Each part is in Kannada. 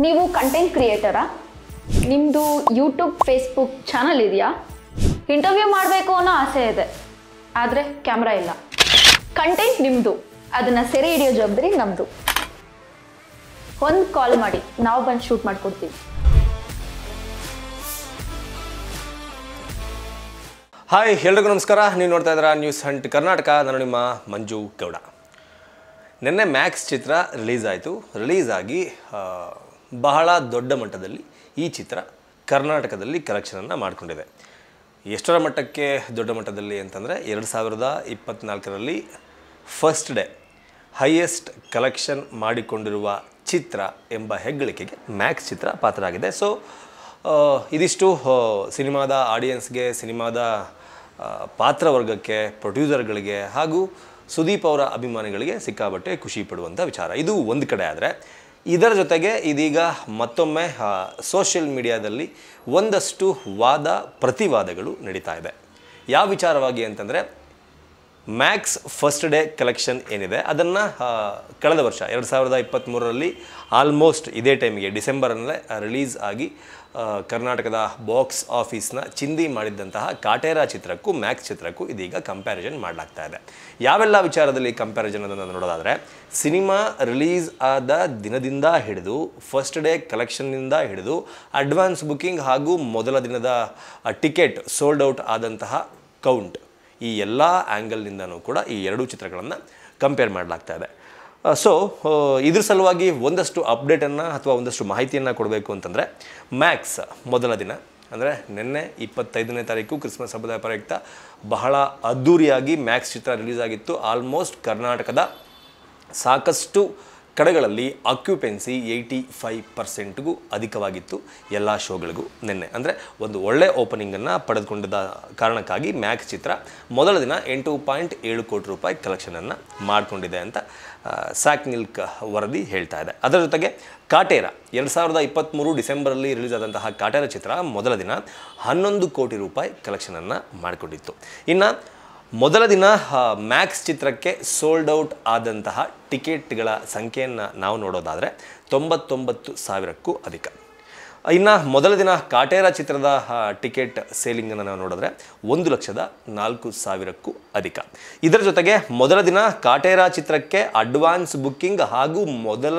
ನೀವು ಕಂಟೆಂಟ್ ಕ್ರಿಯೇಟರಾ? ನಿಮ್ಮದು ಯೂಟ್ಯೂಬ್ ಫೇಸ್ಬುಕ್ ಚಾನಲ್ ಇದೆಯಾ? ಇಂಟರ್ವ್ಯೂ ಮಾಡಬೇಕು ಅನ್ನೋ ಆಸೆ ಇದೆ, ಆದರೆ ಕ್ಯಾಮ್ರಾ ಇಲ್ಲ. ಕಂಟೆಂಟ್ ನಿಮ್ಮದು, ಅದನ್ನು ಸೆರೆ ಹಿಡಿಯೋ ಜವಾಬ್ದಾರಿ ನಮ್ಮದು. ಒಂದು ಕಾಲ್ ಮಾಡಿ, ನಾವು ಬಂದು ಶೂಟ್ ಮಾಡಿಕೊಡ್ತೀವಿ. ಹಾಯ್, ಎಲ್ರಿಗೂ ನಮಸ್ಕಾರ. ನೀವು ನೋಡ್ತಾ ಇದ್ದೀರಾ ನ್ಯೂಸ್ ಹಂಟ್ ಕರ್ನಾಟಕ. ನಾನು ನಿಮ್ಮ ಮಂಜು ಗೌಡ. ನಿನ್ನೆ ಮ್ಯಾಕ್ಸ್ ಚಿತ್ರ ರಿಲೀಸ್ ಆಯಿತು. ರಿಲೀಸ್ ಆಗಿ ಬಹಳ ದೊಡ್ಡ ಮಟ್ಟದಲ್ಲಿ ಈ ಚಿತ್ರ ಕರ್ನಾಟಕದಲ್ಲಿ ಕಲೆಕ್ಷನನ್ನು ಮಾಡಿಕೊಂಡಿದೆ. ಎಷ್ಟರ ಮಟ್ಟಕ್ಕೆ ದೊಡ್ಡ ಮಟ್ಟದಲ್ಲಿ ಅಂತಂದರೆ 2024ರಲ್ಲಿ ಫಸ್ಟ್ ಡೇ ಹೈಯೆಸ್ಟ್ ಕಲೆಕ್ಷನ್ ಮಾಡಿಕೊಂಡಿರುವ ಚಿತ್ರ ಎಂಬ ಹೆಗ್ಗಳಿಕೆಗೆ ಮ್ಯಾಕ್ಸ್ ಚಿತ್ರ ಪಾತ್ರ ಆಗಿದೆ. ಸೊ ಇದಿಷ್ಟು ಸಿನಿಮಾದ ಆಡಿಯನ್ಸ್ಗೆ, ಸಿನಿಮಾದ ಪಾತ್ರವರ್ಗಕ್ಕೆ, ಪ್ರೊಡ್ಯೂಸರ್ಗಳಿಗೆ ಹಾಗೂ ಸುದೀಪ್ ಅವರ ಅಭಿಮಾನಿಗಳಿಗೆ ಸಿಕ್ಕಾಪಟ್ಟೆ ಖುಷಿ ಪಡುವಂಥ ವಿಚಾರ. ಇದು ಒಂದು ಕಡೆ ಆದರೆ, ಇದರ ಜೊತೆಗೆ ಇದೀಗ ಮತ್ತೊಮ್ಮೆ ಸೋಷಿಯಲ್ ಮೀಡಿಯಾದಲ್ಲಿ ಒಂದಷ್ಟು ವಾದ ಪ್ರತಿವಾದಗಳು ನಡೀತಾ ಇದೆ. ಯಾವ ವಿಚಾರವಾಗಿ ಅಂತಂದರೆ, ಮ್ಯಾಕ್ಸ್ ಫಸ್ಟ್ ಡೇ ಕಲೆಕ್ಷನ್ ಏನಿದೆ ಅದನ್ನು ಕಳೆದ ವರ್ಷ 2023ರಲ್ಲಿ ಆಲ್ಮೋಸ್ಟ್ ಇದೇ ಟೈಮಿಗೆ ಡಿಸೆಂಬರಲ್ಲೇ ರಿಲೀಸ್ ಆಗಿ ಕರ್ನಾಟಕದ ಬಾಕ್ಸ್ ಆಫೀಸ್ನ ಚಿಂದಿ ಮಾಡಿದ್ದಂತಹ ಕಾಟೇರ ಚಿತ್ರಕ್ಕೂ ಮ್ಯಾಕ್ಸ್ ಚಿತ್ರಕ್ಕೂ ಇದೀಗ ಕಂಪ್ಯಾರಿಸನ್ ಮಾಡಲಾಗ್ತಾ ಇದೆ. ಯಾವೆಲ್ಲ ವಿಚಾರದಲ್ಲಿ ಕಂಪ್ಯಾರಿಸನ್ ಅದನ್ನು ನೋಡೋದಾದರೆ, ಸಿನಿಮಾ ರಿಲೀಸ್ ಆದ ದಿನದಿಂದ ಹಿಡಿದು ಫಸ್ಟ್ ಡೇ ಕಲೆಕ್ಷನ್ನಿಂದ ಹಿಡಿದು ಅಡ್ವಾನ್ಸ್ ಬುಕ್ಕಿಂಗ್ ಹಾಗೂ ಮೊದಲ ದಿನದ ಟಿಕೆಟ್ ಸೋಲ್ಡ್ ಔಟ್ ಆದಂತಹ ಕೌಂಟ್, ಈ ಎಲ್ಲ ಆ್ಯಂಗಲ್ನಿಂದನೂ ಕೂಡ ಈ ಎರಡೂ ಚಿತ್ರಗಳನ್ನು ಕಂಪೇರ್ ಮಾಡಲಾಗ್ತಾ ಇದೆ. ಸೊ ಇದ್ರ ಸಲುವಾಗಿ ಒಂದಷ್ಟು ಅಪ್ಡೇಟನ್ನು ಅಥವಾ ಒಂದಷ್ಟು ಮಾಹಿತಿಯನ್ನು ಕೊಡಬೇಕು ಅಂತಂದರೆ, ಮ್ಯಾಕ್ಸ್ ಮೊದಲ ದಿನ ಅಂದರೆ ನಿನ್ನೆ 25ನೇ ತಾರೀಕು ಕ್ರಿಸ್ಮಸ್ ಹಬ್ಬದ ಪ್ರಯುಕ್ತ ಬಹಳ ಅದ್ಧೂರಿಯಾಗಿ ಮ್ಯಾಕ್ಸ್ ಚಿತ್ರ ರಿಲೀಸ್ ಆಗಿತ್ತು. ಆಲ್ಮೋಸ್ಟ್ ಕರ್ನಾಟಕದ ಸಾಕಷ್ಟು ಕಡೆಗಳಲ್ಲಿ ಆಕ್ಯುಪೆನ್ಸಿ 85%ಗೂ ಅಧಿಕವಾಗಿತ್ತು ಎಲ್ಲ ಶೋಗಳಿಗೂ ನಿನ್ನೆ. ಅಂದರೆ ಒಂದು ಒಳ್ಳೆ ಓಪನಿಂಗನ್ನು ಪಡೆದುಕೊಂಡಿದ್ದ ಕಾರಣಕ್ಕಾಗಿ ಮ್ಯಾಕ್ಸ್ ಚಿತ್ರ ಮೊದಲ ದಿನ 8.7 ಕೋಟಿ ರೂಪಾಯಿ ಕಲೆಕ್ಷನನ್ನು ಮಾಡಿಕೊಂಡಿದೆ ಅಂತ ಸ್ಯಾಕ್ ನಿಲ್ಕ್ ವರದಿ ಹೇಳ್ತಾ ಇದೆ. ಅದರ ಜೊತೆಗೆ ಕಾಟೇರ 2023 ಡಿಸೆಂಬರಲ್ಲಿ ರಿಲೀಸ್ ಆದಂತಹ ಕಾಟೇರ ಚಿತ್ರ ಮೊದಲ ದಿನ 11 ಕೋಟಿ ರೂಪಾಯಿ ಕಲೆಕ್ಷನನ್ನು ಮಾಡಿಕೊಂಡಿತ್ತು. ಇನ್ನು ಮೊದಲ ದಿನ ಮ್ಯಾಕ್ಸ್ ಚಿತ್ರಕ್ಕೆ ಸೋಲ್ಡ್ ಔಟ್ ಆದಂತಹ ಟಿಕೆಟ್ಗಳ ಸಂಖ್ಯೆಯನ್ನು ನಾವು ನೋಡೋದಾದರೆ 99,000ಕ್ಕೂ ಅಧಿಕ. ಇನ್ನು ಮೊದಲ ದಿನ ಕಾಟೇರ ಚಿತ್ರದ ಟಿಕೆಟ್ ಸೇಲಿಂಗನ್ನು ನಾವು ನೋಡಿದ್ರೆ 1,04,000ಕ್ಕೂ ಅಧಿಕ. ಇದರ ಜೊತೆಗೆ ಮೊದಲ ದಿನ ಕಾಟೇರ ಚಿತ್ರಕ್ಕೆ ಅಡ್ವಾನ್ಸ್ ಬುಕ್ಕಿಂಗ್ ಹಾಗೂ ಮೊದಲ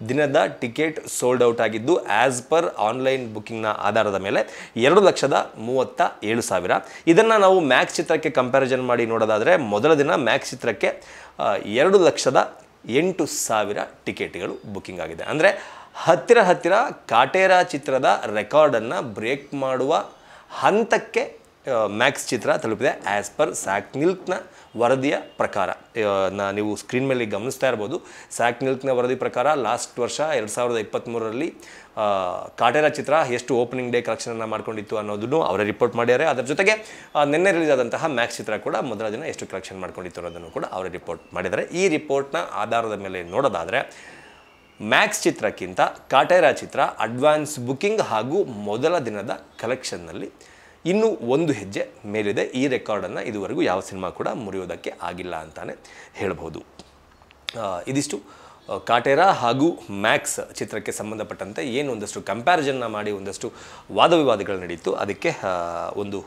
ದಿನದ ಟಿಕೆಟ್ ಸೋಲ್ಡ್ ಔಟ್ ಆಗಿದ್ದು ಆ್ಯಸ್ ಪರ್ ಆನ್ಲೈನ್ ಬುಕ್ಕಿಂಗ್ನ ಆಧಾರದ ಮೇಲೆ 2,37,000. ಇದನ್ನು ನಾವು ಮ್ಯಾಕ್ಸ್ ಚಿತ್ರಕ್ಕೆ ಕಂಪ್ಯಾರಿಸನ್ ಮಾಡಿ ನೋಡೋದಾದರೆ, ಮೊದಲ ದಿನ ಮ್ಯಾಕ್ಸ್ ಚಿತ್ರಕ್ಕೆ 2,08,000 ಟಿಕೆಟ್ಗಳು ಬುಕ್ಕಿಂಗ್ ಆಗಿದೆ. ಅಂದರೆ ಹತ್ತಿರ ಕಾಟೇರ ಚಿತ್ರದ ರೆಕಾರ್ಡನ್ನು ಬ್ರೇಕ್ ಮಾಡುವ ಹಂತಕ್ಕೆ ಮ್ಯಾಕ್ಸ್ ಚಿತ್ರ ತಲುಪಿದೆ ಆ್ಯಸ್ ಪರ್ ಸ್ಯಾಕ್ ನಿಲ್ಕ್ನ ವರದಿಯ ಪ್ರಕಾರ. ನೀವು ಸ್ಕ್ರೀನ್ ಮೇಲೆ ಗಮನಿಸ್ತಾ ಇರ್ಬೋದು. ಸ್ಯಾಕ್ ನಿಲ್ಕ್ನ ವರದಿ ಪ್ರಕಾರ ಲಾಸ್ಟ್ ವರ್ಷ 2023ರಲ್ಲಿ ಕಾಟೇರ ಚಿತ್ರ ಎಷ್ಟು ಓಪನಿಂಗ್ ಡೇ ಕಲೆಕ್ಷನನ್ನು ಮಾಡ್ಕೊಂಡಿತ್ತು ಅನ್ನೋದನ್ನು ಅವರೇ ರಿಪೋರ್ಟ್ ಮಾಡಿದ್ದಾರೆ. ಅದರ ಜೊತೆಗೆ ನಿನ್ನೆ ರಿಲೀಸ್ ಆದಂತಹ ಮ್ಯಾಕ್ಸ್ ಚಿತ್ರ ಕೂಡ ಮೊದಲ ದಿನ ಎಷ್ಟು ಕಲೆಕ್ಷನ್ ಮಾಡ್ಕೊಂಡಿತ್ತು ಅನ್ನೋದನ್ನು ಕೂಡ ಅವರೇ ರಿಪೋರ್ಟ್ ಮಾಡಿದ್ದಾರೆ. ಈ ರಿಪೋರ್ಟ್ನ ಆಧಾರದ ಮೇಲೆ ನೋಡೋದಾದರೆ, ಮ್ಯಾಕ್ಸ್ ಚಿತ್ರಕ್ಕಿಂತ ಕಾಟೇರ ಚಿತ್ರ ಅಡ್ವಾನ್ಸ್ ಬುಕ್ಕಿಂಗ್ ಹಾಗೂ ಮೊದಲ ದಿನದ ಕಲೆಕ್ಷನ್ನಲ್ಲಿ ಇನ್ನೂ ಒಂದು ಹೆಜ್ಜೆ ಮೇಲಿದೆ. ಈ ರೆಕಾರ್ಡನ್ನು ಇದುವರೆಗೂ ಯಾವ ಸಿನಿಮಾ ಕೂಡ ಮುರಿಯೋದಕ್ಕೆ ಆಗಿಲ್ಲ ಅಂತಾನೆ ಹೇಳ್ಬೋದು. ಇದಿಷ್ಟು ಕಾಟೇರ ಹಾಗೂ ಮ್ಯಾಕ್ಸ್ ಚಿತ್ರಕ್ಕೆ ಸಂಬಂಧಪಟ್ಟಂತೆ ಏನು ಒಂದಷ್ಟು ಕಂಪ್ಯಾರಿಸನ್ನ ಮಾಡಿ ಒಂದಷ್ಟು ವಾದ ವಿವಾದಗಳು ನಡೀತು, ಅದಕ್ಕೆ ಒಂದು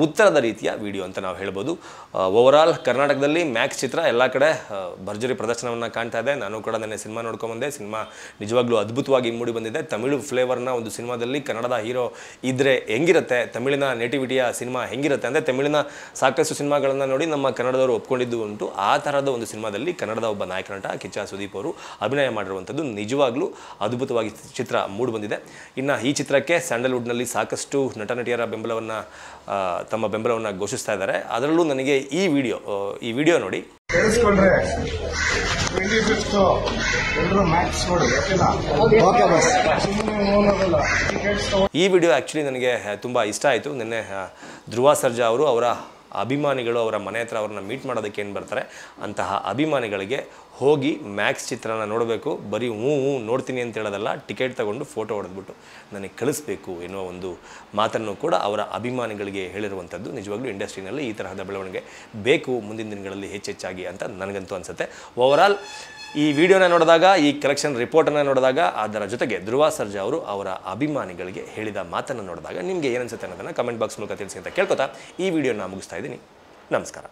ಉತ್ತರದ ರೀತಿಯ ವಿಡಿಯೋ ಅಂತ ನಾವು ಹೇಳ್ಬೋದು. ಓವರಾಲ್ ಕರ್ನಾಟಕದಲ್ಲಿ ಮ್ಯಾಕ್ಸ್ ಚಿತ್ರ ಎಲ್ಲ ಕಡೆ ಭರ್ಜರಿ ಪ್ರದರ್ಶನವನ್ನು ಕಾಣ್ತಾ ಇದೆ. ನಾನು ಕೂಡ ನನ್ನ ಸಿನಿಮಾ ನೋಡ್ಕೊಂಬಂದೆ. ಸಿನಿಮಾ ನಿಜವಾಗ್ಲೂ ಅದ್ಭುತವಾಗಿ ಮೂಡಿ ಬಂದಿದೆ. ತಮಿಳು ಫ್ಲೇವರ್ನ ಒಂದು ಸಿನಿಮಾದಲ್ಲಿ ಕನ್ನಡದ ಹೀರೋ ಇದ್ದರೆ ಹೆಂಗಿರುತ್ತೆ, ತಮಿಳಿನ ನೇಟಿವಿಟಿಯ ಸಿನಿಮಾ ಹೆಂಗಿರುತ್ತೆ ಅಂದರೆ, ತಮಿಳಿನ ಸಾಕಷ್ಟು ಸಿನಿಮಾಗಳನ್ನು ನೋಡಿ ನಮ್ಮ ಕನ್ನಡದವರು ಒಪ್ಕೊಂಡಿದ್ದು ಉಂಟು. ಆ ಥರದ ಒಂದು ಸಿನಿಮಾದಲ್ಲಿ ಕನ್ನಡದ ಒಬ್ಬ ನಾಯಕ ನಟ ಕಿಚ್ಚ ಸುದೀಪ್ ಅವರು ಅಭಿನಯ ಮಾಡಿರುವಂಥದ್ದು ನಿಜವಾಗ್ಲೂ ಅದ್ಭುತವಾಗಿ ಚಿತ್ರ ಮೂಡಿ ಬಂದಿದೆ. ಇನ್ನು ಈ ಚಿತ್ರಕ್ಕೆ ಸ್ಯಾಂಡಲ್ವುಡ್ನಲ್ಲಿ ಸಾಕಷ್ಟು ನಟ ನಟಿಯರ ತಮ್ಮ ಬೆಂಬಲವನ್ನು ಘೋಷಿಸ್ತಾ ಇದ್ದಾರೆ. ಅದರಲ್ಲೂ ನನಗೆ ಈ ವಿಡಿಯೋ ನೋಡಿ ಈ ವಿಡಿಯೋ ಆ್ಯಕ್ಚುಲಿ ನನಗೆ ತುಂಬ ಇಷ್ಟ ಆಯಿತು. ನಿನ್ನೆ ಧ್ರುವ ಸರ್ಜಾ ಅವರು ಅವರ ಅಭಿಮಾನಿಗಳು ಅವರ ಮನೆ ಹತ್ರ ಅವ್ರನ್ನ ಮೀಟ್ ಮಾಡೋದಕ್ಕೆ ಏನು ಬರ್ತಾರೆ ಅಂತಹ ಅಭಿಮಾನಿಗಳಿಗೆ ಹೋಗಿ ಮ್ಯಾಕ್ಸ್ ಚಿತ್ರನ ನೋಡಬೇಕು, ಬರೀ ಹ್ಞೂ ನೋಡ್ತೀನಿ ಅಂತ ಹೇಳೋದಲ್ಲ, ಟಿಕೆಟ್ ತಗೊಂಡು ಫೋಟೋ ಹೊಡೆದ್ಬಿಟ್ಟು ನನಗೆ ಕಳಿಸ್ಬೇಕು ಎನ್ನುವ ಒಂದು ಮಾತನ್ನು ಕೂಡ ಅವರ ಅಭಿಮಾನಿಗಳಿಗೆ ಹೇಳಿರುವಂಥದ್ದು ನಿಜವಾಗ್ಲೂ ಇಂಡಸ್ಟ್ರಿನಲ್ಲಿ ಈ ತರಹದ ಬೆಳವಣಿಗೆ ಬೇಕು ಮುಂದಿನ ದಿನಗಳಲ್ಲಿ ಹೆಚ್ಚೆಚ್ಚಾಗಿ ಅಂತ ನನಗಂತೂ ಅನಿಸುತ್ತೆ. ಓವರಾಲ್ ಈ ವಿಡಿಯೋನ ನೋಡಿದಾಗ, ಈ ಕಲೆಕ್ಷನ್ ರಿಪೋರ್ಟನ್ನು ನೋಡಿದಾಗ, ಅದರ ಜೊತೆಗೆ ಧ್ರುವ ಸರ್ಜಾ ಅವರು ಅವರ ಅಭಿಮಾನಿಗಳಿಗೆ ಹೇಳಿದ ಮಾತನ್ನು ನೋಡಿದಾಗ ನಿಮಗೆ ಏನನ್ಸುತ್ತೆ ಅನ್ನೋದನ್ನು ಕಮೆಂಟ್ ಬಾಕ್ಸ್ ಮೂಲಕ ತಿಳಿಸಿ ಅಂತ ಕೇಳ್ಕೊತಾ ಈ ವಿಡಿಯೋನ ಮುಗಿಸ್ತಾ ಇದ್ದೀನಿ. ನಮಸ್ಕಾರ.